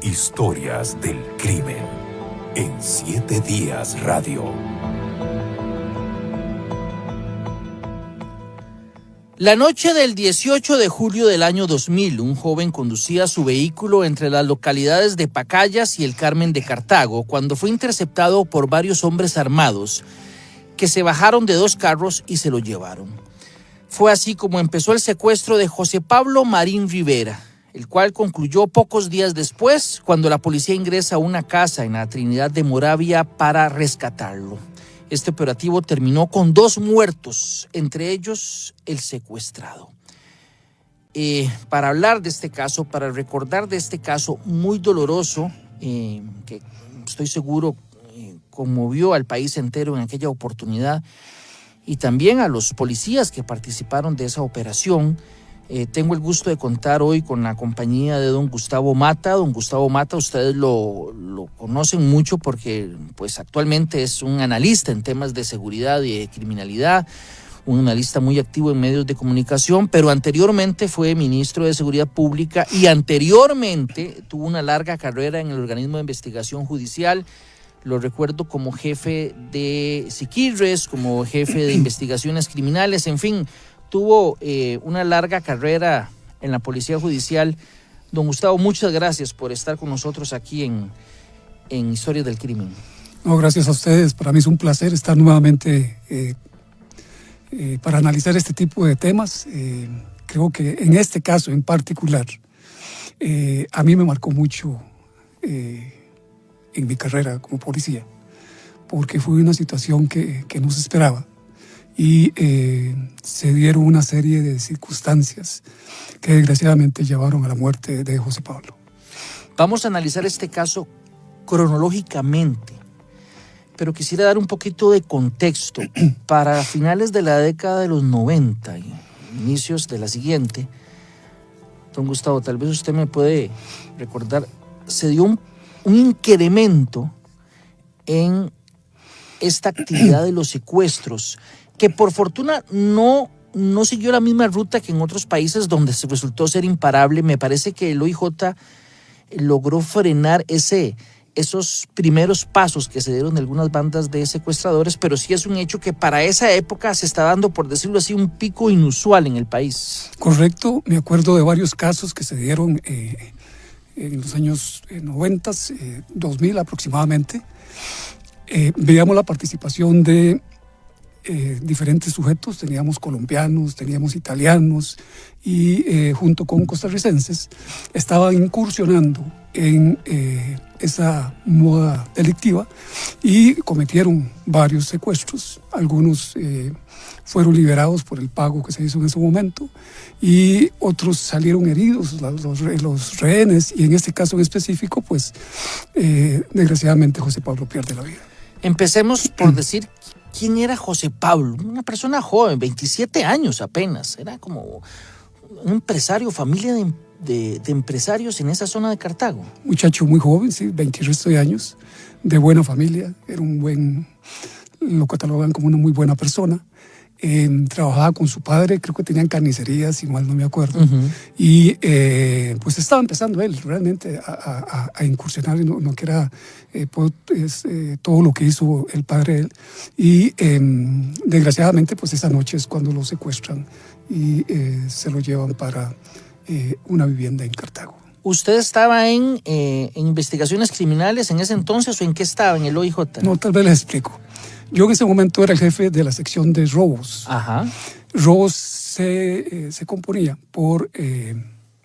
Historias del crimen en 7 Días Radio. La noche del 18 de julio del año 2000, un joven conducía su vehículo entre las localidades de Pacayas y el Carmen de Cartago cuando fue interceptado por varios hombres armados que se bajaron de 2 carros y se lo llevaron. Fue así como empezó el secuestro de José Pablo Marín Rivera, el cual concluyó pocos días después cuando la policía ingresa a una casa en la Trinidad de Moravia para rescatarlo. Este operativo terminó con 2 muertos, entre ellos el secuestrado. Para hablar de este caso, para recordar de este caso muy doloroso, que estoy seguro conmovió al país entero en aquella oportunidad, y también a los policías que participaron de esa operación, tengo el gusto de contar hoy con la compañía de don Gustavo Mata. Don Gustavo Mata, ustedes lo conocen mucho porque pues actualmente es un analista en temas de seguridad y de criminalidad, un analista muy activo en medios de comunicación, pero anteriormente fue ministro de Seguridad Pública y anteriormente tuvo una larga carrera en el organismo de investigación judicial. Lo recuerdo como jefe de Siquirres, como jefe de investigaciones criminales, en fin, tuvo una larga carrera en la Policía Judicial. Don Gustavo, muchas gracias por estar con nosotros aquí en Historias del Crimen. No, gracias a ustedes. Para mí es un placer estar nuevamente para analizar este tipo de temas. Creo que en este caso en particular, a mí me marcó mucho en mi carrera como policía, porque fue una situación que no se esperaba. Y se dieron una serie de circunstancias que desgraciadamente llevaron a la muerte de José Pablo. Vamos a analizar este caso cronológicamente, pero quisiera dar un poquito de contexto. Para finales de la década de los 90 y inicios de la siguiente, don Gustavo, tal vez usted me puede recordar, se dio un incremento en esta actividad de los secuestros, que por fortuna no siguió la misma ruta que en otros países donde se resultó ser imparable. Me parece que el OIJ logró frenar esos primeros pasos que se dieron de algunas bandas de secuestradores, pero sí es un hecho que para esa época se está dando, por decirlo así, un pico inusual en el país. Correcto, me acuerdo de varios casos que se dieron en los años 90, 2000 aproximadamente. Veíamos la participación de diferentes sujetos, teníamos colombianos, teníamos italianos y junto con costarricenses estaban incursionando en esa moda delictiva y cometieron varios secuestros. Algunos fueron liberados por el pago que se hizo en ese momento y otros salieron heridos, los rehenes, y en este caso en específico, pues desgraciadamente José Pablo pierde la vida. Empecemos por decir quién era José Pablo, una persona joven, 27 años apenas, era como un empresario, familia de empresarios en esa zona de Cartago. Muchacho muy joven, sí, 20 años, de buena familia, lo catalogan como una muy buena persona. Trabajaba con su padre, creo que tenían carnicerías, si mal no me acuerdo. Uh-huh. Y pues estaba empezando él realmente a incursionar en lo que era todo lo que hizo el padre de él. Y desgraciadamente pues esa noche es cuando lo secuestran y se lo llevan para una vivienda en Cartago. ¿Usted estaba en investigaciones criminales en ese entonces o en qué estaba, en el OIJ? No, tal vez les explico. Yo en ese momento era el jefe de la sección de robos. Ajá. Robos se componía por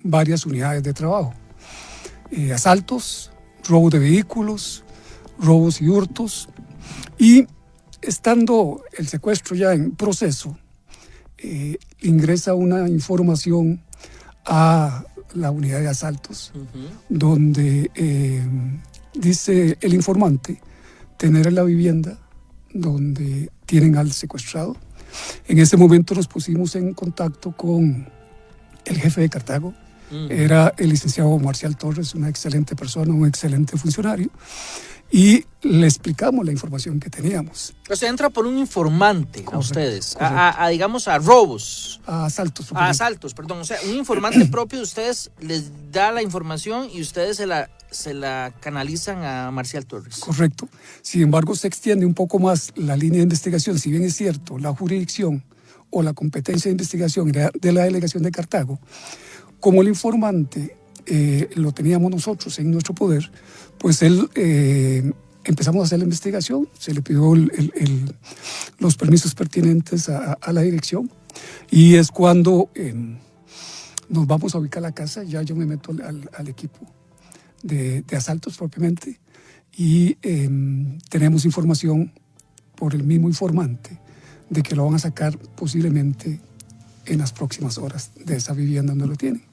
varias unidades de trabajo. Asaltos, robos de vehículos, robos y hurtos. Y estando el secuestro ya en proceso, ingresa una información a la unidad de asaltos, uh-huh, donde dice el informante tener en la vivienda donde tienen al secuestrado. En ese momento nos pusimos en contacto con el jefe de Cartago. Era el licenciado Marcial Torres, una excelente persona, un excelente funcionario. y le explicamos la información que teníamos. O sea, entra por un informante. Correcto, a ustedes, correcto. digamos, a robos. A asaltos. A asaltos, perdón. O sea, un informante propio de ustedes les da la información y ustedes se la canalizan a Marcial Torres. Correcto. Sin embargo, se extiende un poco más la línea de investigación. Si bien es cierto, la jurisdicción o la competencia de investigación era de la delegación de Cartago, como el informante lo teníamos nosotros en nuestro poder, pues empezamos a hacer la investigación, se le pidió los permisos pertinentes a la dirección y es cuando nos vamos a ubicar la casa. Ya yo me meto al equipo de asaltos propiamente y tenemos información por el mismo informante de que lo van a sacar posiblemente en las próximas horas de esa vivienda donde lo tienen.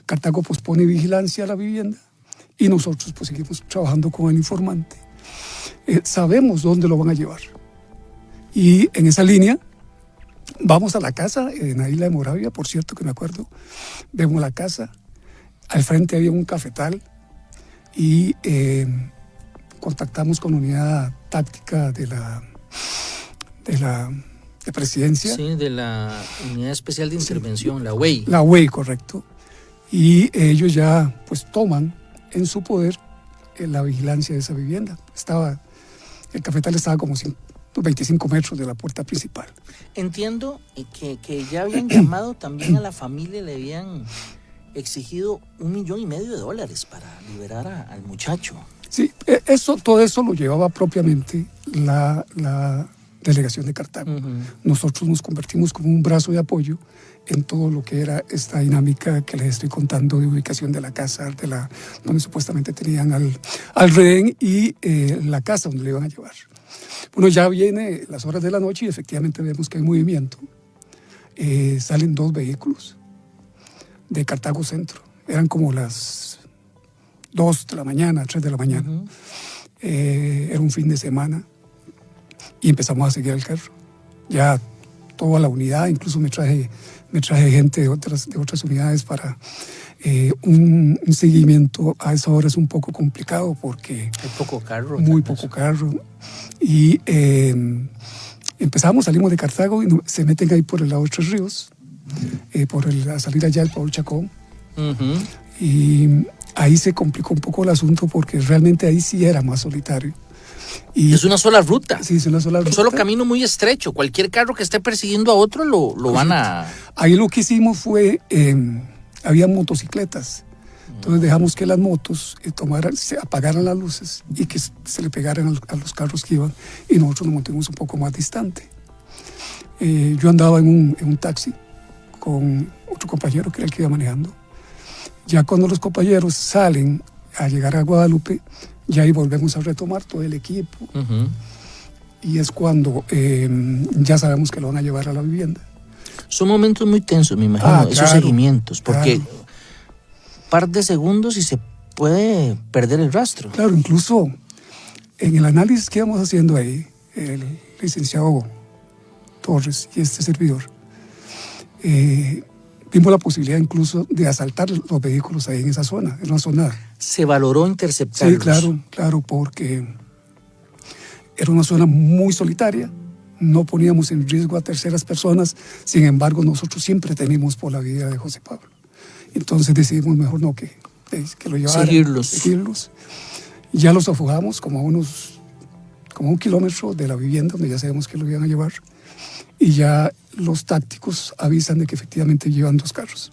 Cartago pues pone vigilancia a la vivienda y nosotros pues seguimos trabajando con el informante. Sabemos dónde lo van a llevar y en esa línea vamos a la casa en la isla de Moravia, por cierto que me acuerdo, vemos la casa, al frente había un cafetal y contactamos con la unidad táctica de presidencia. Sí, de la Unidad Especial de Intervención, la UEI. La UEI, correcto. Y ellos ya pues toman en su poder la vigilancia de esa vivienda. El cafetal estaba como 25 metros de la puerta principal. Entiendo que ya habían llamado también a la familia, le habían exigido $1,5 millones para liberar al muchacho. Sí, todo eso lo llevaba propiamente la delegación de Cartago. Uh-huh. Nosotros nos convertimos como un brazo de apoyo en todo lo que era esta dinámica que les estoy contando de ubicación de la casa, donde supuestamente tenían al rehén y la casa donde le iban a llevar. Bueno, ya viene las horas de la noche y efectivamente vemos que hay movimiento. Salen 2 vehículos de Cartago Centro. Eran como las 2 de la mañana, 3 de la mañana. Uh-huh. Era un fin de semana y empezamos a seguir el carro. Ya toda la unidad, incluso me traje gente de otras unidades para un seguimiento. A esa hora es un poco complicado porque hay poco carro. Muy poco carro. Y salimos de Cartago y se meten ahí por el lado de Tres Ríos, a salir allá del Pablo Chacón. Uh-huh. Y ahí se complicó un poco el asunto porque realmente ahí sí era más solitario. Y es una sola ruta. Sí, es una sola ruta. Un solo camino muy estrecho. Cualquier carro que esté persiguiendo a otro lo van a... Ahí lo que hicimos fue, había motocicletas. Entonces dejamos que las motos se apagaran las luces y que se le pegaran a los carros que iban y nosotros nos montamos un poco más distante. Yo andaba en un taxi con otro compañero que era el que iba manejando. Ya cuando los compañeros salen a llegar a Guadalupe, ya ahí volvemos a retomar todo el equipo. Uh-huh. Y es cuando ya sabemos que lo van a llevar a la vivienda. Son momentos muy tensos, me imagino, esos seguimientos, porque un par de segundos y se puede perder el rastro. Claro, incluso en el análisis que íbamos haciendo ahí, el licenciado Torres y este servidor, vimos la posibilidad incluso de asaltar los vehículos ahí en esa zona, en una zona. ¿Se valoró interceptarlos? Sí, claro, porque era una zona muy solitaria, no poníamos en riesgo a terceras personas, sin embargo nosotros siempre temimos por la vida de José Pablo. Entonces decidimos mejor no que lo llevaran. Seguirlos. Ya los afugamos como a 1 kilómetro de la vivienda donde ya sabemos que lo iban a llevar. Y ya los tácticos avisan de que efectivamente llevan 2 carros.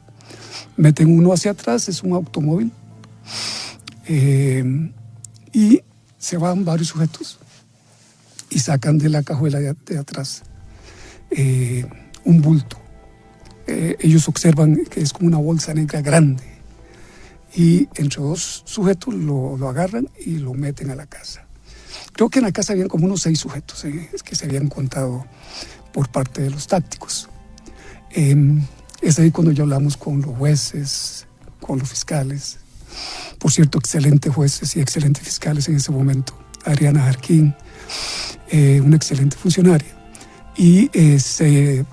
Meten uno hacia atrás, es un automóvil, y se van varios sujetos y sacan de la cajuela de atrás un bulto. Ellos observan que es como una bolsa negra grande y entre 2 sujetos lo agarran y lo meten a la casa. Creo que en la casa habían como unos 6 sujetos que se habían contado por parte de los tácticos. Es ahí cuando ya hablamos con los jueces, con los fiscales. Por cierto, excelentes jueces y excelentes fiscales en ese momento. Adriana Jarquín, una excelente funcionaria. Y se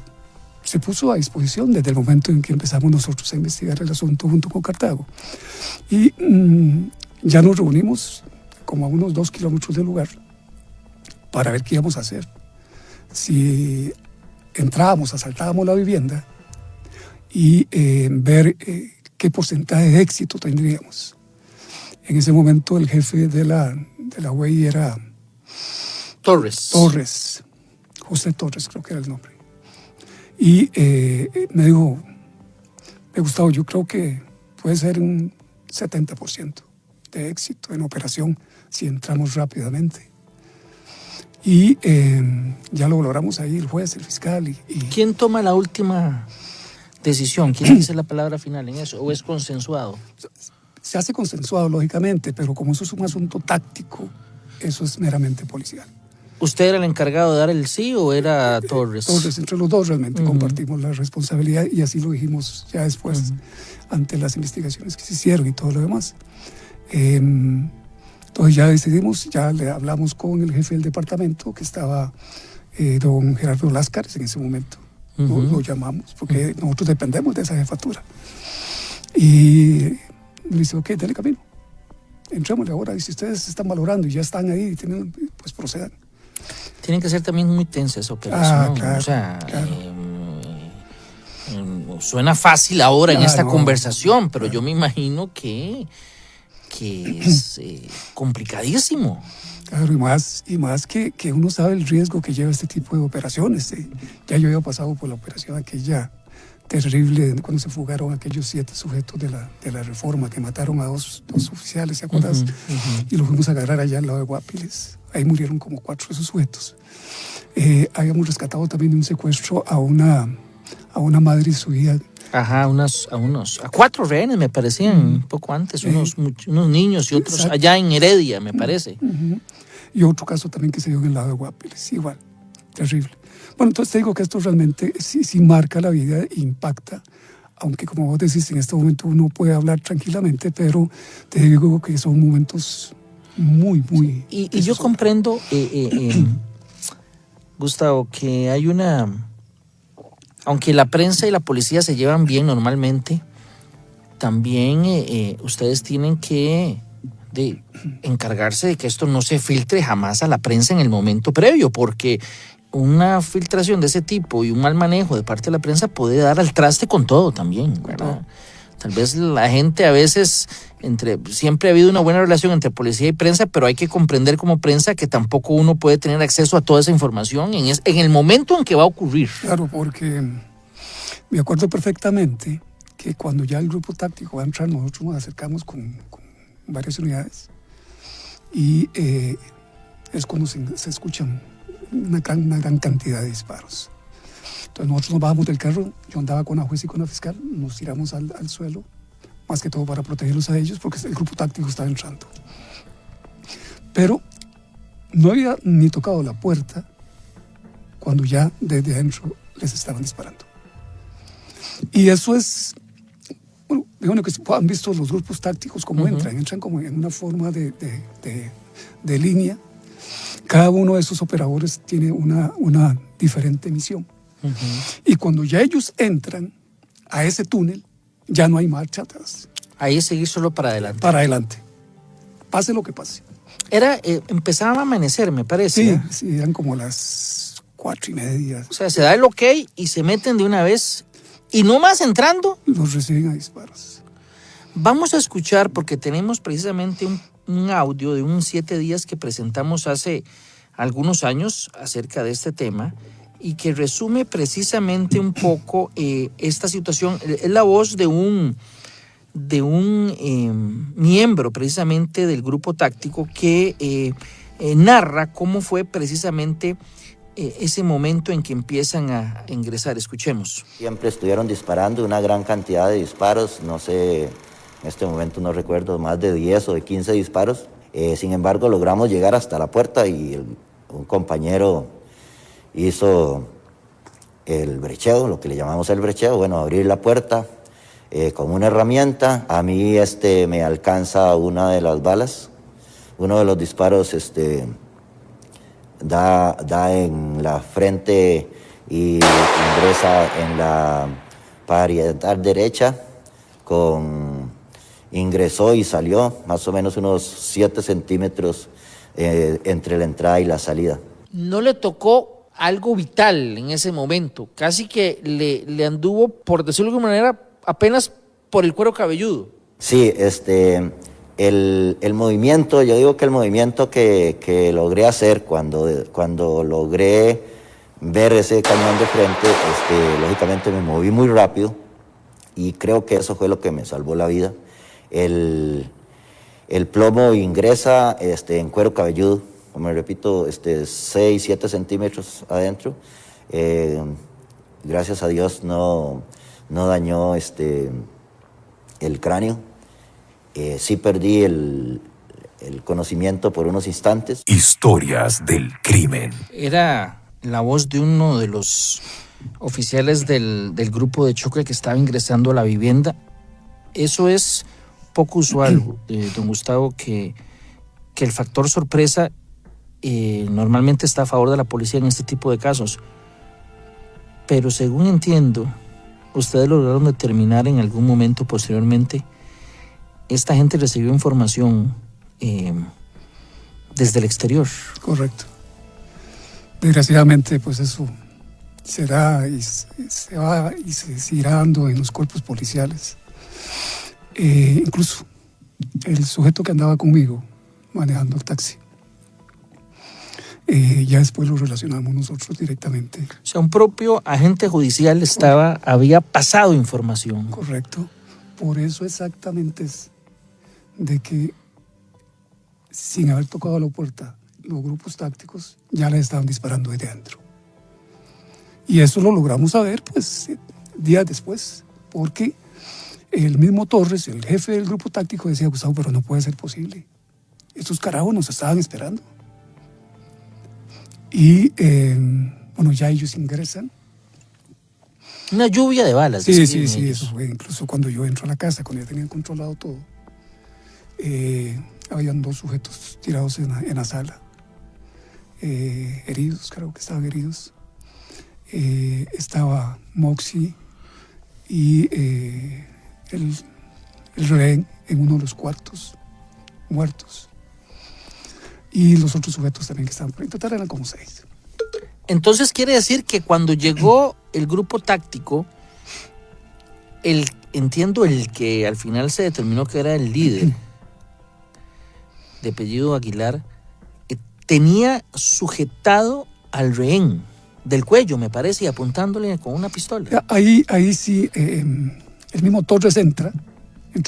puso a disposición desde el momento en que empezamos nosotros a investigar el asunto junto con Cartago. Y ya nos reunimos como a unos 2 kilómetros del lugar para ver qué íbamos a hacer. Si entrábamos, asaltábamos la vivienda y ver qué porcentaje de éxito tendríamos. En ese momento el jefe de la UEI era Torres, José Torres creo que era el nombre. Y me dijo, Gustavo, yo creo que puede ser un 70% de éxito en operación si entramos rápidamente. Y ya lo logramos ahí, el juez, el fiscal. ¿Quién toma la última decisión? ¿Quién dice la palabra final en eso? ¿O es consensuado? Se hace consensuado, lógicamente, pero como eso es un asunto táctico, eso es meramente policial. ¿Usted era el encargado de dar el sí o era Torres? Torres, entre los dos realmente compartimos la responsabilidad y así lo dijimos ya después ante las investigaciones que se hicieron y todo lo demás. Entonces ya decidimos, ya le hablamos con el jefe del departamento, que estaba don Gerardo Láscares en ese momento. Lo llamamos porque nosotros dependemos de esa jefatura. Y le dice, ok, dale camino. Entrémosle ahora. Y si ustedes se están valorando y ya están ahí, pues procedan. Tienen que ser también muy tensas esa operación. Claro, o sea, claro. Suena fácil ahora en esta conversación, pero yo me imagino que es complicadísimo. Claro, y más que uno sabe el riesgo que lleva este tipo de operaciones. Ya yo había pasado por la operación aquella terrible cuando se fugaron aquellos 7 sujetos de la Reforma que mataron a dos oficiales, ¿se acuerdas? Y los fuimos a agarrar allá al lado de Guapiles. Ahí murieron como 4 de esos sujetos. Habíamos rescatado también de un secuestro a una madre y su hija. Ajá, a 4 rehenes me parecían un poco antes, unos niños y otros. Exacto. Allá en Heredia, me parece. Y otro caso también que se dio en el lado de Guapiles, igual, terrible. Bueno, entonces te digo que esto realmente sí marca la vida e impacta, aunque como vos decís, en este momento uno puede hablar tranquilamente, pero te digo que son momentos muy, muy... Y yo comprendo, Gustavo, que hay aunque la prensa y la policía se llevan bien normalmente, también ustedes tienen que encargarse de que esto no se filtre jamás a la prensa en el momento previo, porque una filtración de ese tipo y un mal manejo de parte de la prensa puede dar al traste con todo también, ¿verdad? Tal vez la gente a veces, siempre ha habido una buena relación entre policía y prensa, pero hay que comprender como prensa que tampoco uno puede tener acceso a toda esa información en el momento en que va a ocurrir. Claro, porque me acuerdo perfectamente que cuando ya el grupo táctico va a entrar, nosotros nos acercamos con varias unidades y es cuando se escuchan una gran cantidad de disparos. Entonces nosotros nos bajamos del carro, yo andaba con la juez y con la fiscal, nos tiramos al suelo, más que todo para protegerlos a ellos, porque el grupo táctico estaba entrando. Pero no había ni tocado la puerta cuando ya desde adentro les estaban disparando. Y eso es, bueno que han visto los grupos tácticos cómo entran como en una forma de línea. Cada uno de esos operadores tiene una diferente misión. Y cuando ya ellos entran a ese túnel, ya no hay marcha atrás. Ahí es seguir solo para adelante. Para adelante. Pase lo que pase. Empezaba a amanecer, me parece. Sí, eran como las 4:30. O sea, se da el ok y se meten de una vez. Y no más entrando. Los reciben a disparos. Vamos a escuchar, porque tenemos precisamente un audio de un 7 días que presentamos hace algunos años acerca de este tema y que resume precisamente un poco esta situación. Es la voz de un miembro precisamente del grupo táctico que narra cómo fue precisamente ese momento en que empiezan a ingresar. Escuchemos. Siempre estuvieron disparando una gran cantidad de disparos, no sé, en este momento no recuerdo, más de 10 o de 15 disparos. Sin embargo, logramos llegar hasta la puerta y un compañero hizo el brecheo, lo que le llamamos el brecheo, bueno, abrir la puerta con una herramienta. A mí me alcanza una de las balas, uno de los disparos da en la frente y ingresa en la parietal derecha con ingresó y salió más o menos unos 7 centímetros entre la entrada y la salida. No le tocó algo vital en ese momento, casi que le anduvo, por decirlo de alguna manera, apenas por el cuero cabelludo. Sí, el movimiento, yo digo que el movimiento que logré hacer cuando logré ver ese cañón de frente, lógicamente me moví muy rápido y creo que eso fue lo que me salvó la vida. El plomo ingresa en cuero cabelludo, como repito, 6, 7 centímetros adentro. Gracias a Dios no dañó el cráneo. Sí perdí el conocimiento por unos instantes. Historias del crimen. Era la voz de uno de los oficiales del grupo de choque que estaba ingresando a la vivienda. Eso es poco usual, don Gustavo, que el factor sorpresa normalmente está a favor de la policía en este tipo de casos. Pero según entiendo, ustedes lograron determinar en algún momento posteriormente, esta gente recibió información desde el exterior. Correcto. Desgraciadamente, pues eso se da y se va y se seguirá dando en los cuerpos policiales. Incluso el sujeto que andaba conmigo manejando el taxi, ya después lo relacionamos nosotros directamente. O sea, un propio agente judicial había pasado información. Correcto. Por eso exactamente es de que sin haber tocado la puerta, los grupos tácticos ya le estaban disparando desde adentro. Y eso lo logramos saber pues días después, porque el mismo Torres, el jefe del grupo táctico, decía: Gustavo, pero no puede ser posible. Estos carajos nos estaban esperando. Y bueno, ya ellos ingresan. Una lluvia de balas. Sí, eso fue incluso cuando yo entro a la casa, cuando ya tenían controlado todo. Habían 2 sujetos tirados en la sala, heridos, creo que estaban heridos. Estaba Moxie y el rehén en uno de los cuartos, muertos. Y los otros sujetos también que estaban por ahí. En total eran como 6. Entonces quiere decir que cuando llegó el grupo táctico, entiendo el que al final se determinó que era el líder, de apellido Aguilar, tenía sujetado al rehén del cuello, me parece, y apuntándole con una pistola. Ahí sí, el mismo Torres entró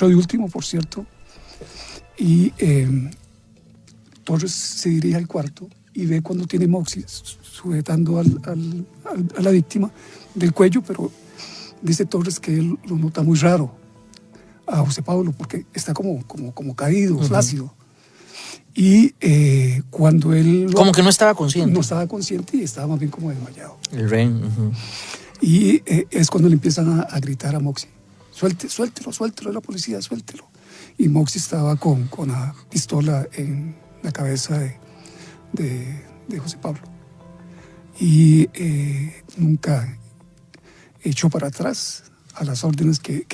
de último, por cierto, y Torres se dirige al cuarto y ve cuando tiene Moxie sujetando a la víctima del cuello, pero dice Torres que él lo nota muy raro a José Pablo porque está como caído, flácido. Y cuando él... Como que no estaba consciente. No estaba consciente y estaba más bien como desmayado. El rehén. Y es cuando le empiezan a gritar a Moxie: suéltelo, es la policía, suéltelo. Y Moxie estaba con la pistola en la cabeza de José Pablo. Y nunca echó para atrás a las órdenes que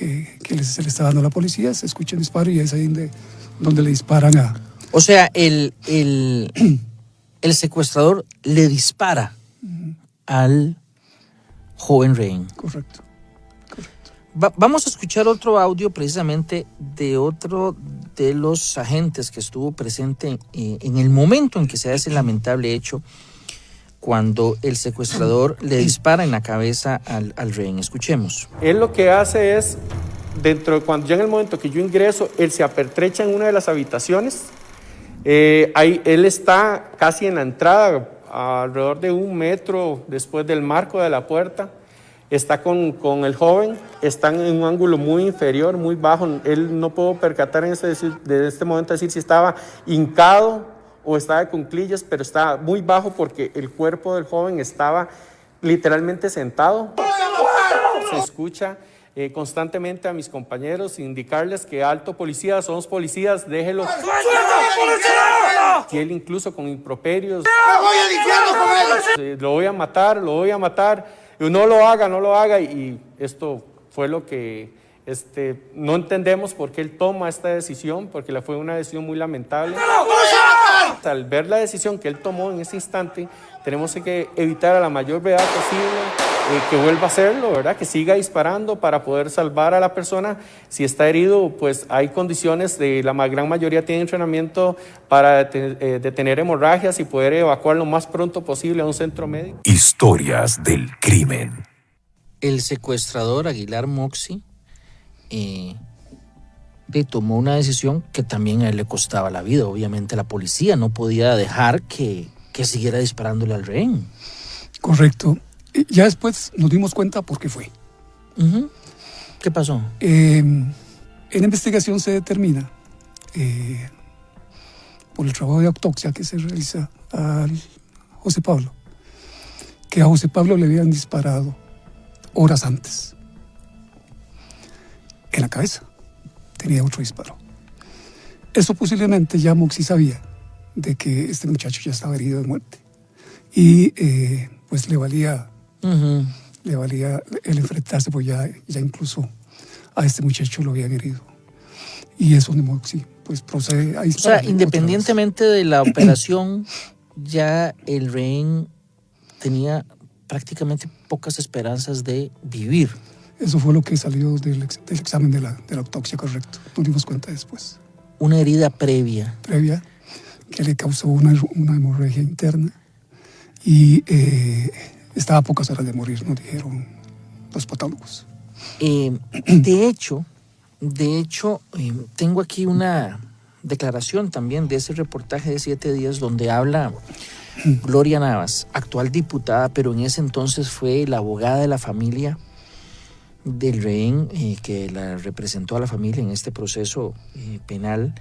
se le estaba dando a la policía. Se escucha el disparo y es ahí donde le disparan a... O sea, el secuestrador le dispara al joven rehén. Correcto. Vamos a escuchar otro audio precisamente de otro de los agentes que estuvo presente en el momento en que se da ese lamentable hecho, cuando el secuestrador le dispara en la cabeza al rehén. Escuchemos. Él lo que hace es, cuando ya en el momento que yo ingreso, él se apertrecha en una de las habitaciones. Ahí él está casi en la entrada, alrededor de 1 metro después del marco de la puerta. Está con el joven, están en un ángulo muy inferior, muy bajo. Él no puedo percatar de este momento decir si estaba hincado o estaba de cuclillas, pero estaba muy bajo porque el cuerpo del joven estaba literalmente sentado. Se escucha constantemente a mis compañeros indicarles que alto policía, somos policías, déjelo. Y él incluso con improperios. Lo voy a matar. No lo haga. Y esto fue lo que No entendemos por qué él toma esta decisión, porque fue una decisión muy lamentable. Al ver la decisión que él tomó en ese instante, tenemos que evitar a la mayor brevedad posible que vuelva a hacerlo, ¿verdad? Que siga disparando para poder salvar a la persona. Si está herido, pues hay condiciones, la gran mayoría tiene entrenamiento para detener hemorragias y poder evacuar lo más pronto posible a un centro médico. Historias del crimen. El secuestrador Aguilar Moxi tomó una decisión que también a él le costaba la vida. Obviamente la policía no podía dejar que siguiera disparándole al rehén. Correcto. Ya después nos dimos cuenta por qué fue. Uh-huh. ¿Qué pasó? En la investigación se determina, por el trabajo de autopsia que se realiza a José Pablo, que a José Pablo le habían disparado horas antes en la cabeza. Tenía otro disparo. Eso posiblemente ya Moxi sabía de que este muchacho ya estaba herido de muerte y pues le valía el enfrentarse, pues ya incluso a este muchacho lo habían herido, y eso de Moxi pues procede a disparar. O sea, independientemente de la operación, ya el rehén tenía prácticamente pocas esperanzas de vivir. Eso fue lo que salió del examen de la autopsia, correcto. Nos dimos cuenta después. Una herida previa que le causó una hemorragia interna y estaba a pocas horas de morir, nos dijeron los patólogos. De hecho, tengo aquí una declaración también de ese reportaje de 7 días donde habla Gloria Navas, actual diputada, pero en ese entonces fue la abogada de la familia del rehén, que la representó a la familia en este proceso penal.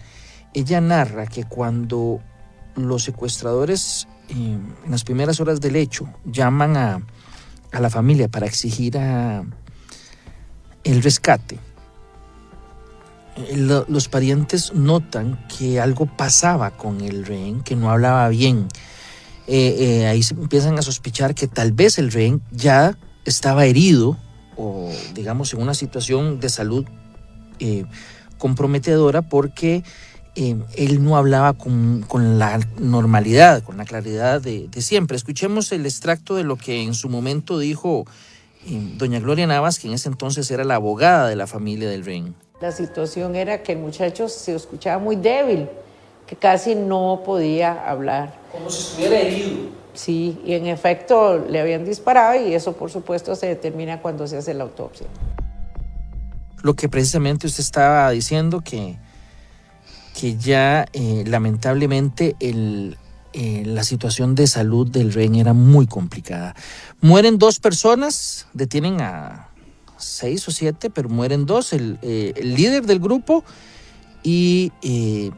Ella narra que cuando los secuestradores en las primeras horas del hecho llaman a la familia para exigir el rescate, los parientes notan que algo pasaba con el rehén, que no hablaba bien. Ahí se empiezan a sospechar que tal vez el rehén ya estaba herido o, digamos, en una situación de salud comprometedora, porque él no hablaba con la normalidad, con la claridad de siempre. Escuchemos el extracto de lo que en su momento dijo doña Gloria Navas, que en ese entonces era la abogada de la familia del rehén. La situación era que el muchacho se escuchaba muy débil, que casi no podía hablar. Como si estuviera herido. Sí, y en efecto le habían disparado, y eso por supuesto se determina cuando se hace la autopsia. Lo que precisamente usted estaba diciendo, que ya lamentablemente la situación de salud del rehén era muy complicada. Mueren 2 personas, detienen a 6 o 7, pero mueren 2, el líder del grupo y el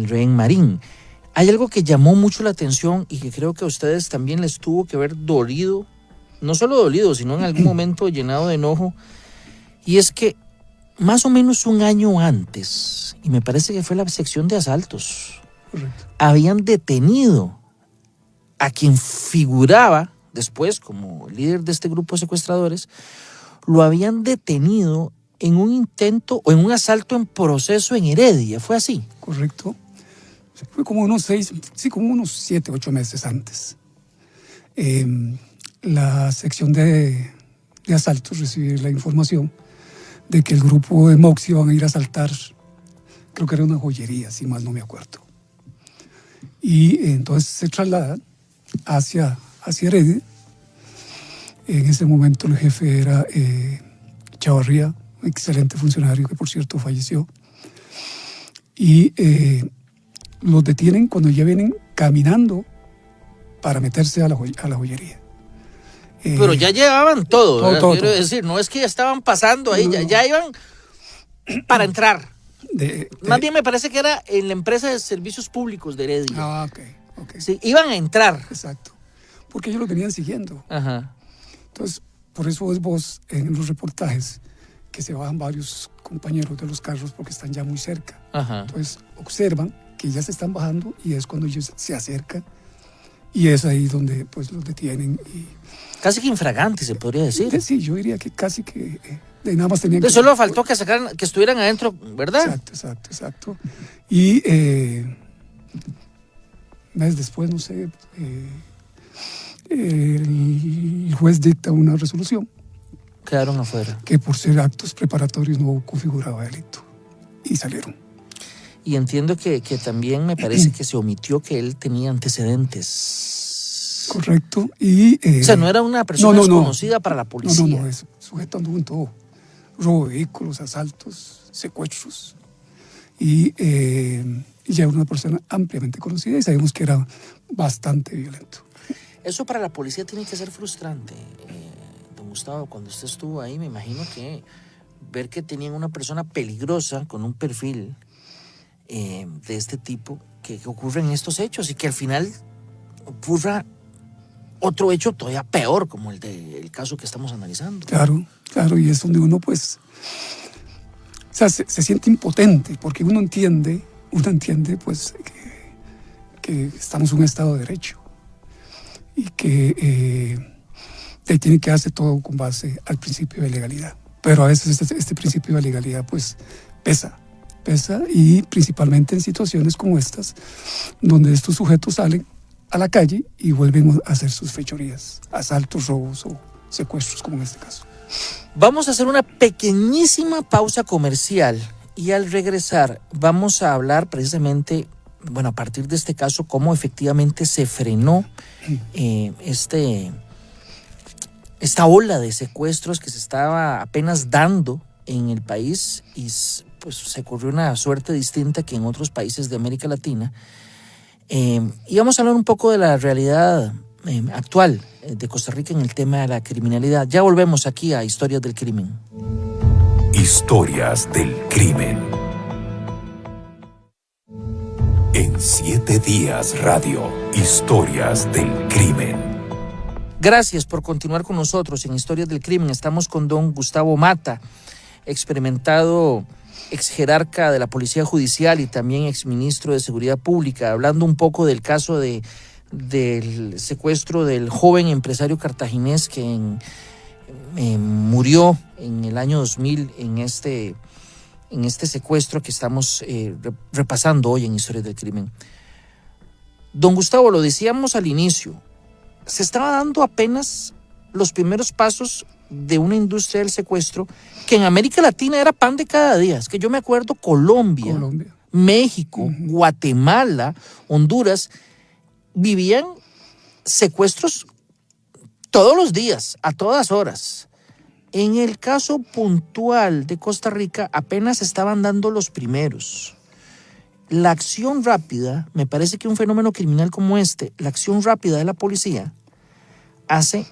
rehén Marín. Hay algo que llamó mucho la atención y que creo que a ustedes también les tuvo que haber dolido, no solo dolido, sino en algún momento llenado de enojo, y es que más o menos un año antes, y me parece que fue la sección de asaltos, Correcto. habían detenido a quien figuraba después como líder de este grupo de secuestradores. Lo habían detenido en un intento o en un asalto en proceso en Heredia. ¿Fue así? Correcto. Fue como unos 7, 8 meses antes. La sección de asaltos recibió la información de que el grupo de Moxi iban a ir a asaltar, creo que era una joyería, si mal no me acuerdo. Y entonces se trasladan hacia Heredia. En ese momento el jefe era Chavarría, un excelente funcionario que por cierto falleció. Y los detienen cuando ya vienen caminando para meterse a la joyería. Pero ya llevaban todo, quiero todo. decir, no es que ya estaban pasando ahí, ya iban para entrar. Más bien me parece que era en la empresa de servicios públicos de Heredia. Ah, ok. Sí, iban a entrar. Exacto. Porque ellos lo venían siguiendo. Ajá. Entonces, por eso es vos en los reportajes que se bajan varios compañeros de los carros porque están ya muy cerca. Ajá. Entonces, observan que ya se están bajando y es cuando ellos se acercan y es ahí donde pues los detienen. Y Casi que infragante, se podría decir. sí, yo diría que casi que De nada más tenían que... Solo faltó que estuvieran adentro, ¿verdad? Exacto. Y mes después, no sé, el juez dicta una resolución. Quedaron afuera. Que por ser actos preparatorios no configuraba delito. Y salieron. Y entiendo que también me parece que se omitió que él tenía antecedentes. Correcto. Y, o sea, no era una persona desconocida para la policía. No, es sujeto anduvo en todo. Robo de vehículos, asaltos, secuestros. Y ya era una persona ampliamente conocida y sabemos que era bastante violento. Eso para la policía tiene que ser frustrante. Don Gustavo, cuando usted estuvo ahí, me imagino que ver que tenían una persona peligrosa con un perfil de este tipo, que ocurren estos hechos y que al final ocurra otro hecho todavía peor, como el del caso que estamos analizando. Claro, y es donde uno pues, o sea, se siente impotente, porque uno entiende pues que estamos en un Estado de Derecho y que tiene que hacer todo con base al principio de legalidad. Pero a veces este principio de legalidad pues pesa y principalmente en situaciones como estas, donde estos sujetos salen a la calle y vuelven a hacer sus fechorías, asaltos, robos o secuestros, como en este caso. Vamos a hacer una pequeñísima pausa comercial y al regresar vamos a hablar precisamente, bueno, a partir de este caso, cómo efectivamente se frenó esta ola de secuestros que se estaba apenas dando en el país y pues se corrió una suerte distinta que en otros países de América Latina. Y vamos a hablar un poco de la realidad actual de Costa Rica en el tema de la criminalidad. Ya volvemos aquí a Historias del Crimen. Historias del Crimen. En 7 días radio, Historias del Crimen. Gracias por continuar con nosotros en Historias del Crimen. Estamos con don Gustavo Mata, experimentado ex jerarca de la Policía Judicial y también ex ministro de Seguridad Pública, hablando un poco del caso del secuestro del joven empresario cartaginés que murió en el año 2000 en este secuestro que estamos repasando hoy en Historias del Crimen. Don Gustavo, lo decíamos al inicio, se estaba dando apenas los primeros pasos de una industria del secuestro que en América Latina era pan de cada día. Es que yo me acuerdo Colombia. México, Guatemala, Honduras, vivían secuestros todos los días, a todas horas. En el caso puntual de Costa Rica apenas estaban dando los primeros. La acción rápida, me parece que un fenómeno criminal como la acción rápida de la policía hace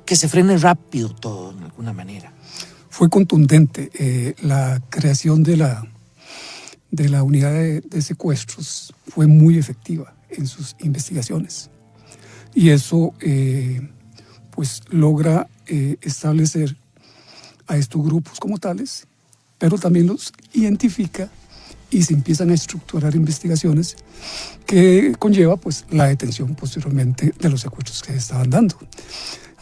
que se frene rápido todo de alguna manera. Fue contundente. La creación de la unidad de secuestros fue muy efectiva en sus investigaciones. Y eso pues logra establecer a estos grupos como tales, pero también los identifica y se empiezan a estructurar investigaciones que conlleva pues la detención posteriormente de los secuestros que se estaban dando.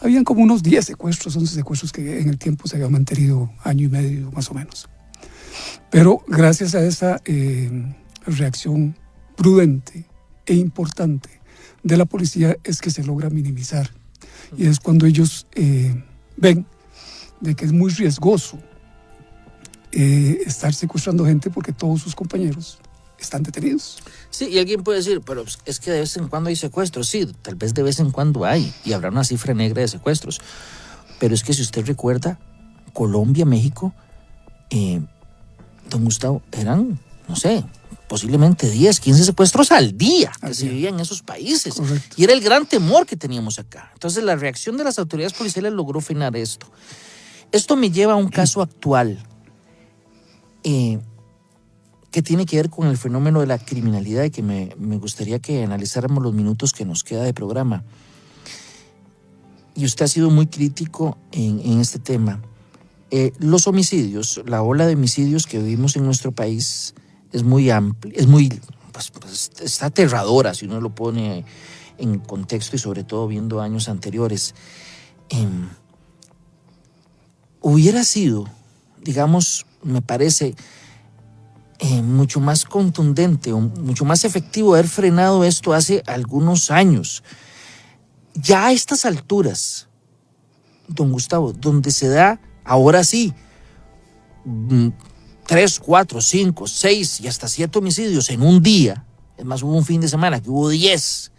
Habían como unos 10 secuestros, 11 secuestros que en el tiempo se habían mantenido año y medio más o menos. Pero gracias a esa reacción prudente e importante de la policía es que se logra minimizar. Y es cuando ellos ven de que es muy riesgoso estar secuestrando gente porque todos sus compañeros están detenidos. Sí, y alguien puede decir, pero es que de vez en cuando hay secuestros. Sí, tal vez de vez en cuando hay, y habrá una cifra negra de secuestros. Pero es que si usted recuerda, Colombia, México, don Gustavo, eran, no sé, posiblemente 10, 15 secuestros al día que se vivían en esos países. Correcto. Y era el gran temor que teníamos acá. Entonces la reacción de las autoridades policiales logró frenar esto. Esto me lleva a un caso actual que tiene que ver con el fenómeno de la criminalidad y que me gustaría que analizáramos los minutos que nos queda de programa. Y usted ha sido muy crítico en este tema. Los homicidios, la ola de homicidios que vivimos en nuestro país es muy amplia, pues, está aterradora si uno lo pone en contexto y sobre todo viendo años anteriores. hubiera sido, digamos, me parece, mucho más contundente o mucho más efectivo haber frenado esto hace algunos años. Ya a estas alturas, don Gustavo, donde se da, ahora sí, 3, 4, 5, 6 y hasta 7 homicidios en un día. Es más, hubo un fin de semana que hubo 10.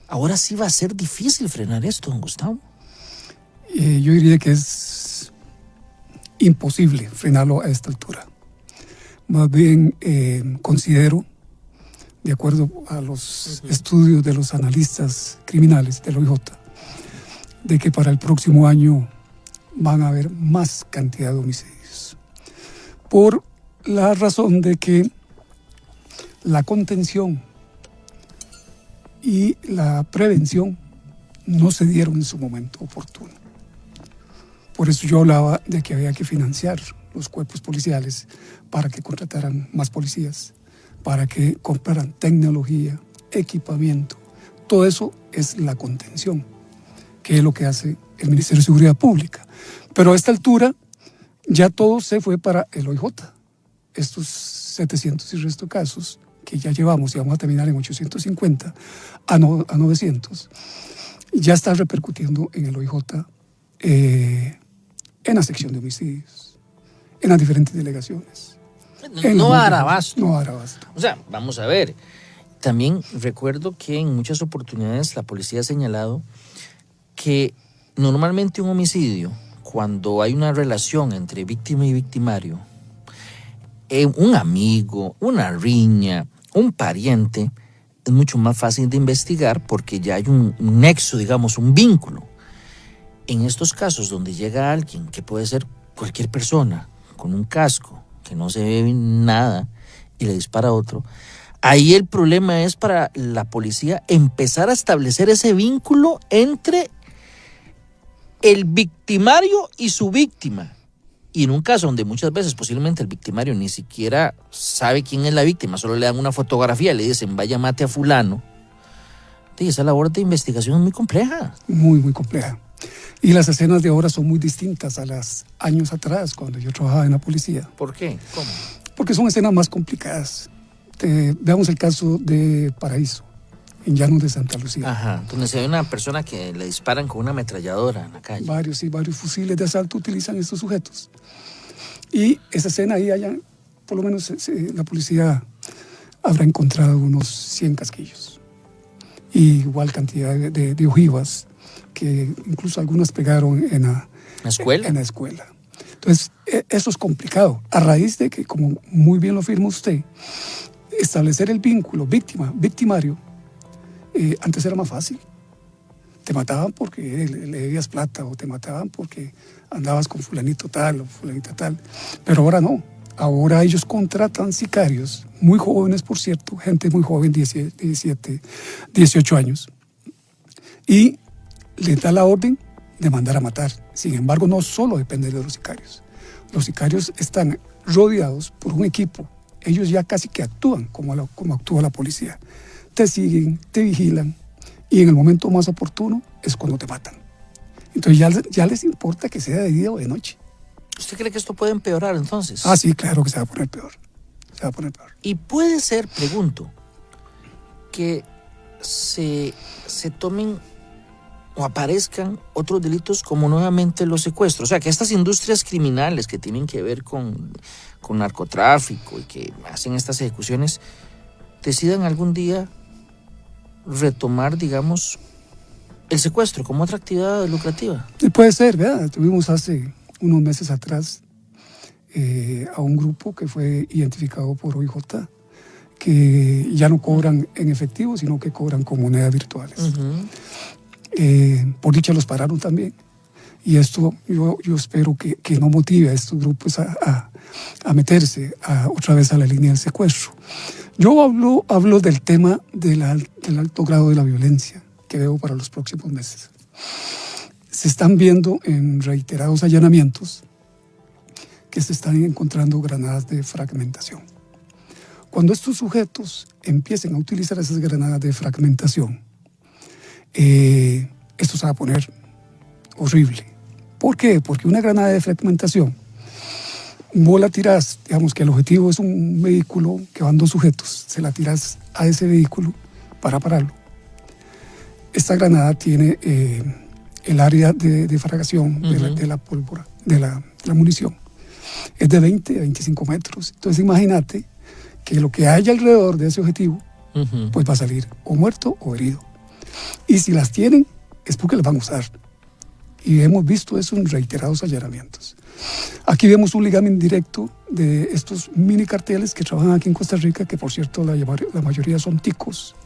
Ahora sí va a ser difícil frenar esto, don Gustavo. Yo diría que es imposible frenarlo a esta altura. Más bien considero, de acuerdo a los estudios de los analistas criminales del OIJ, de que para el próximo año van a haber más cantidad de homicidios. Por la razón de que la contención y la prevención no se dieron en su momento oportuno. Por eso yo hablaba de que había que financiar los cuerpos policiales para que contrataran más policías, para que compraran tecnología, equipamiento. Todo eso es la contención, que es lo que hace el Ministerio de Seguridad Pública. Pero a esta altura ya todo se fue para el OIJ. Estos 700 y resto casos que ya llevamos y vamos a terminar en 850 a 900, ya está repercutiendo en el OIJ, en la sección de homicidios, en las diferentes delegaciones. No va a dar abasto. No va a dar abasto. O sea, vamos a ver. También recuerdo que en muchas oportunidades la policía ha señalado que normalmente un homicidio, cuando hay una relación entre víctima y victimario, un amigo, una riña, un pariente, es mucho más fácil de investigar porque ya hay un nexo, digamos, un vínculo. En estos casos donde llega alguien, que puede ser cualquier persona, con un casco, que no se ve nada, y le dispara a otro, ahí el problema es para la policía empezar a establecer ese vínculo entre el victimario y su víctima. Y en un caso donde muchas veces posiblemente el victimario ni siquiera sabe quién es la víctima, solo le dan una fotografía, le dicen vaya mate a fulano, esa labor de investigación es muy compleja. Muy, muy compleja. Y las escenas de ahora son muy distintas a las años atrás, cuando yo trabajaba en la policía. ¿Por qué? ¿Cómo? Porque son escenas más complicadas. Veamos el caso de Paraíso, en Llanos de Santa Lucía. Ajá, donde se ve una persona que le disparan con una ametralladora en la calle. Varios fusiles de asalto utilizan estos sujetos. Y esa escena ahí por lo menos la policía habrá encontrado unos 100 casquillos. Y igual cantidad de ojivas, que incluso algunas pegaron en la escuela. Entonces, eso es complicado. A raíz de que, como muy bien lo afirma usted, establecer el vínculo victimario, antes era más fácil. Te mataban porque le debías plata, o te mataban porque andabas con fulanito tal o fulanita tal. Pero ahora no. Ahora ellos contratan sicarios, muy jóvenes, por cierto, gente muy joven, 17, 18 años, y les da la orden de mandar a matar. Sin embargo, no solo depende de los sicarios. Los sicarios están rodeados por un equipo. Ellos ya casi que actúan como actúa la policía. Te siguen, te vigilan, y en el momento más oportuno es cuando te matan. Entonces ya les importa que sea de día o de noche. ¿Usted cree que esto puede empeorar entonces? Ah, sí, claro que se va a poner peor. Y puede ser, pregunto, que se tomen o aparezcan otros delitos como nuevamente los secuestros. O sea, que estas industrias criminales que tienen que ver con narcotráfico y que hacen estas ejecuciones decidan algún día retomar, digamos, el secuestro como otra actividad lucrativa. Puede ser, ¿verdad? Tuvimos hace unos meses atrás a un grupo que fue identificado por OIJ, que ya no cobran en efectivo, sino que cobran con monedas virtuales. Por dicha los pararon también. Y esto yo espero que no motive a estos grupos a meterse otra vez a la línea del secuestro. Yo hablo del tema del alto grado de la violencia que veo para los próximos meses. Se están viendo en reiterados allanamientos que se están encontrando granadas de fragmentación. Cuando estos sujetos empiecen a utilizar esas granadas de fragmentación, esto se va a poner horrible, ¿Por qué? Porque una granada de fragmentación, vos la tirás, digamos que el objetivo es un vehículo que van dos sujetos, se la tirás a ese vehículo para pararlo. Esta granada tiene el área de fragación de la pólvora, de la munición. Es de 20 a 25 metros. Entonces imagínate que lo que haya alrededor de ese objetivo, pues va a salir o muerto o herido. Y si las tienen, es porque las van a usar. Y hemos visto eso en reiterados allanamientos. Aquí vemos un ligamen directo de estos mini carteles que trabajan aquí en Costa Rica, que por cierto la mayoría son ticos.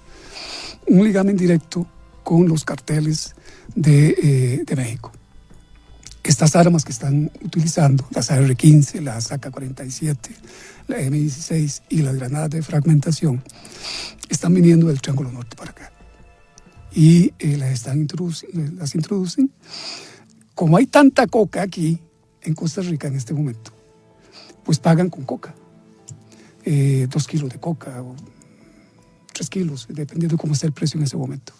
Un ligamen directo con los carteles de México. Estas armas que están utilizando, las AR-15, las AK-47, la M16 y las granadas de fragmentación, están viniendo del Triángulo Norte para acá. Y las introducen. Como hay tanta coca aquí en Costa Rica en este momento, pues pagan con coca. 2 kilos de coca o 3 kilos, dependiendo de cómo esté el precio en ese momento.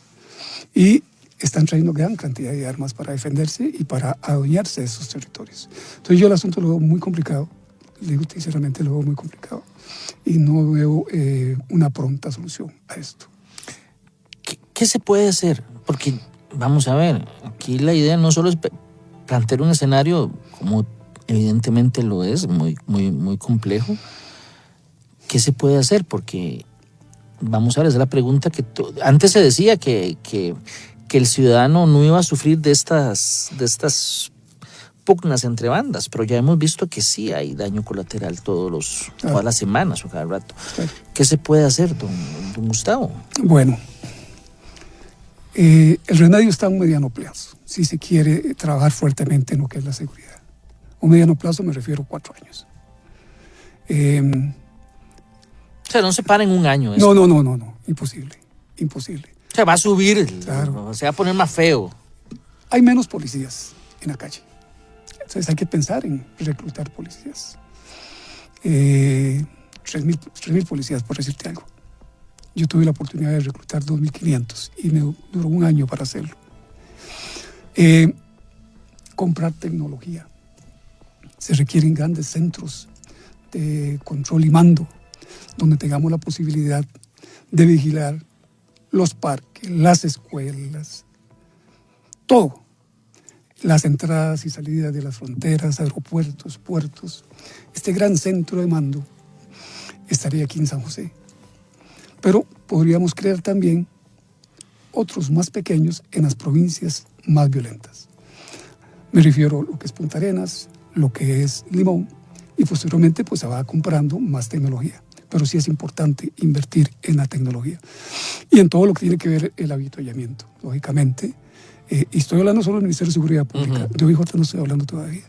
Y están trayendo gran cantidad de armas para defenderse y para adueñarse de esos territorios. Entonces yo el asunto lo veo muy complicado, le digo sinceramente, lo veo muy complicado y no veo una pronta solución a esto. ¿Qué se puede hacer? Porque, vamos a ver, aquí la idea no solo es plantear un escenario, como evidentemente lo es, muy, muy, muy complejo. ¿Qué se puede hacer? Porque, vamos a ver, esa es la pregunta que antes se decía que el ciudadano no iba a sufrir de estas pugnas entre bandas, pero ya hemos visto que sí hay daño colateral todas las semanas o cada rato. Claro. ¿Qué se puede hacer, don Gustavo? Bueno, el remedio está a un mediano plazo, si se quiere trabajar fuertemente en lo que es la seguridad. Un mediano plazo me refiero a 4 años. O sea, no se para en un año eso. No, imposible. O sea, va a subir, Claro. se va a poner más feo. Hay menos policías en la calle. Entonces hay que pensar en reclutar policías. 3.000 policías, por decirte algo. Yo tuve la oportunidad de reclutar 2.500 y me duró un año para hacerlo. Comprar tecnología. Se requieren grandes centros de control y mando, donde tengamos la posibilidad de vigilar los parques, las escuelas, todo. Las entradas y salidas de las fronteras, aeropuertos, puertos. Este gran centro de mando estaría aquí en San José. Pero podríamos crear también otros más pequeños en las provincias más violentas. Me refiero a lo que es Punta Arenas, lo que es Limón, y posteriormente pues se va comprando más tecnología. Pero sí es importante invertir en la tecnología. Y en todo lo que tiene que ver el avituallamiento, lógicamente. Y estoy hablando solo del Ministerio de Seguridad Pública. De OIJ no estoy hablando todavía.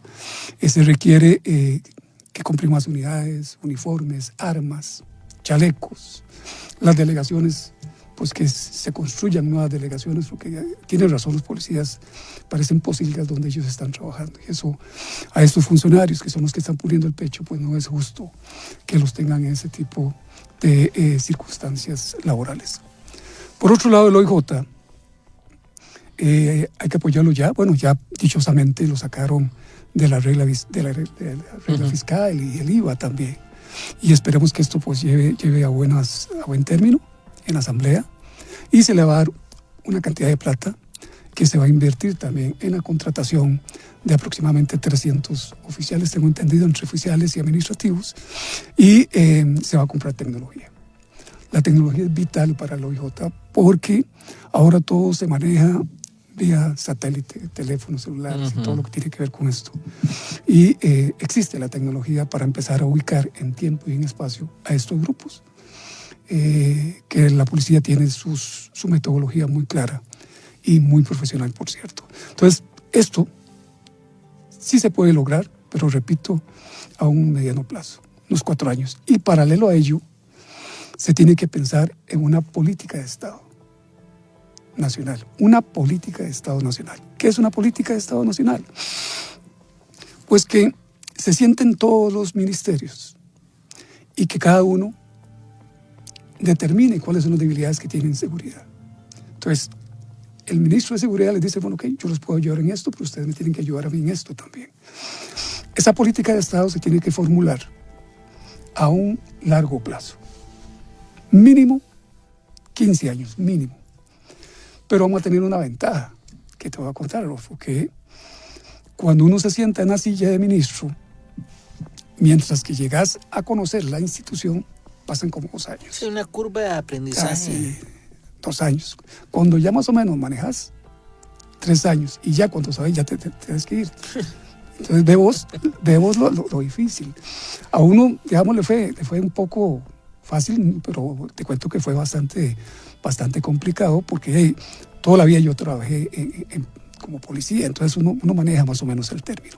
Se requiere que compren más unidades, uniformes, armas, chalecos. Las delegaciones, pues que se construyan nuevas delegaciones, porque tienen razón los policías, parecen pocilgas donde ellos están trabajando. Y eso, a estos funcionarios, que son los que están poniendo el pecho, pues no es justo que los tengan en ese tipo de circunstancias laborales. Por otro lado, el OIJ, hay que apoyarlo ya. Bueno, ya dichosamente lo sacaron de la regla fiscal y el IVA también. Y esperemos que esto pues lleve a buen término en la asamblea, y se le va a dar una cantidad de plata que se va a invertir también en la contratación de aproximadamente 300 oficiales, tengo entendido, entre oficiales y administrativos, y se va a comprar tecnología. La tecnología es vital para el OIJ porque ahora todo se maneja vía satélite, teléfonos celulares y todo lo que tiene que ver con esto. Y existe la tecnología para empezar a ubicar en tiempo y en espacio a estos grupos. Que la policía tiene su metodología muy clara y muy profesional, por cierto. Entonces, esto sí se puede lograr, pero repito, a un mediano plazo, unos 4 años. Y paralelo a ello, se tiene que pensar en una política de Estado nacional. Una política de Estado nacional. ¿Qué es una política de Estado nacional? Pues que se sienten todos los ministerios y que cada uno determine cuáles son las debilidades que tienen en seguridad. Entonces, el ministro de Seguridad les dice, bueno, ok, yo los puedo ayudar en esto, pero ustedes me tienen que ayudar a mí en esto también. Esa política de Estado se tiene que formular a un largo plazo. Mínimo 15 años, mínimo. Pero vamos a tener una ventaja, que te voy a contar, Rodolfo, que cuando uno se sienta en la silla de ministro, mientras que llegas a conocer la institución, pasan como 2 años. Sí, una curva de aprendizaje. Casi 2 años. Cuando ya más o menos manejas 3 años y ya cuando sabes ya te tienes que ir. Entonces ve vos lo difícil. A uno, digamos, le fue un poco fácil, pero te cuento que fue bastante complicado porque toda la vida yo trabajé como policía, entonces uno maneja más o menos el término.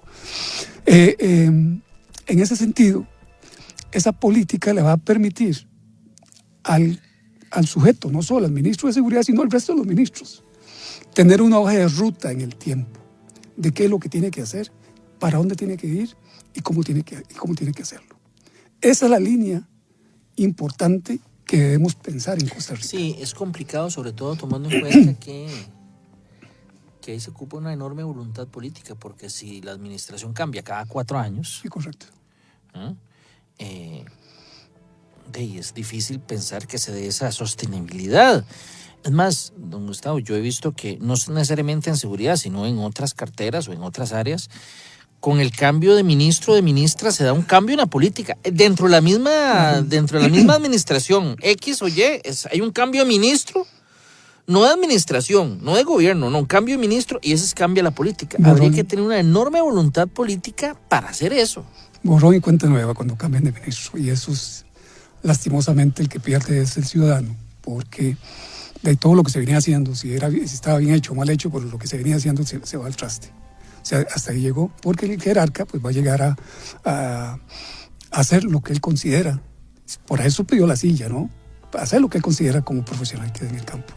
En ese sentido, esa política le va a permitir al sujeto, no solo al ministro de Seguridad, sino al resto de los ministros, tener una hoja de ruta en el tiempo de qué es lo que tiene que hacer, para dónde tiene que ir y cómo tiene que hacerlo. Esa es la línea importante que debemos pensar en Costa Rica. Sí, es complicado, sobre todo tomando en cuenta que ahí se ocupa una enorme voluntad política, porque si la administración cambia cada 4 años... Sí, correcto. Es difícil pensar que se dé esa sostenibilidad. Es más, don Gustavo, yo he visto que no necesariamente en seguridad, sino en otras carteras o en otras áreas, con el cambio de ministro o de ministra se da un cambio en la política. Dentro de la misma administración, X o Y, hay un cambio de ministro, no de administración, no de gobierno, no, un cambio de ministro y eso cambia la política. Habría que tener una enorme voluntad política para hacer eso. Borrón y cuenta nueva cuando cambian de ministro, y eso es lastimosamente el que pierde es el ciudadano, porque de todo lo que se venía haciendo, si estaba bien hecho o mal hecho, pues lo que se venía haciendo se va al traste. O sea, hasta ahí llegó, porque el jerarca pues va a llegar a hacer lo que él considera. Por eso pidió la silla, ¿no? Hacer lo que él considera como profesional que es en el campo.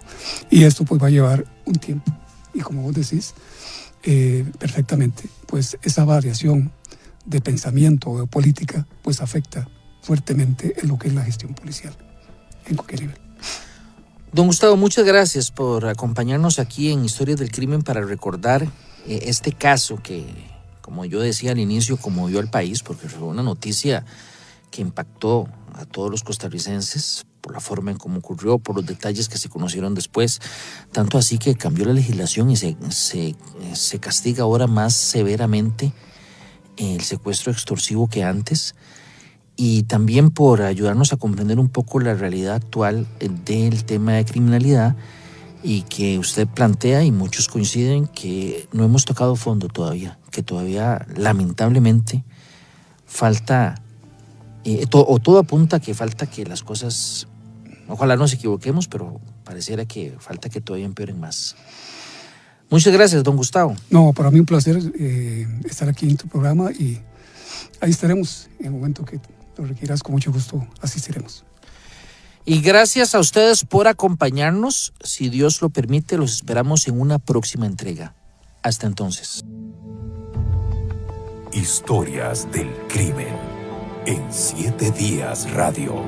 Y esto pues va a llevar un tiempo. Y como vos decís perfectamente, pues esa variación de pensamiento o de política pues afecta fuertemente en lo que es la gestión policial, en cualquier nivel. Don Gustavo, muchas gracias por acompañarnos aquí en Historias del Crimen para recordar este caso que, como yo decía al inicio, conmovió al país, porque fue una noticia que impactó a todos los costarricenses por la forma en cómo ocurrió, por los detalles que se conocieron después, tanto así que cambió la legislación y se castiga ahora más severamente el secuestro extorsivo que antes, y también por ayudarnos a comprender un poco la realidad actual del tema de criminalidad, y que usted plantea, y muchos coinciden, que no hemos tocado fondo todavía, que todavía lamentablemente falta, todo apunta a que falta que las cosas, ojalá nos equivoquemos, pero pareciera que falta que todavía empeoren más. Muchas gracias, don Gustavo. No, para mí un placer estar aquí en tu programa, y ahí estaremos en el momento que lo requieras, con mucho gusto asistiremos. Y gracias a ustedes por acompañarnos. Si Dios lo permite, los esperamos en una próxima entrega. Hasta entonces. Historias del Crimen en 7 Días Radio.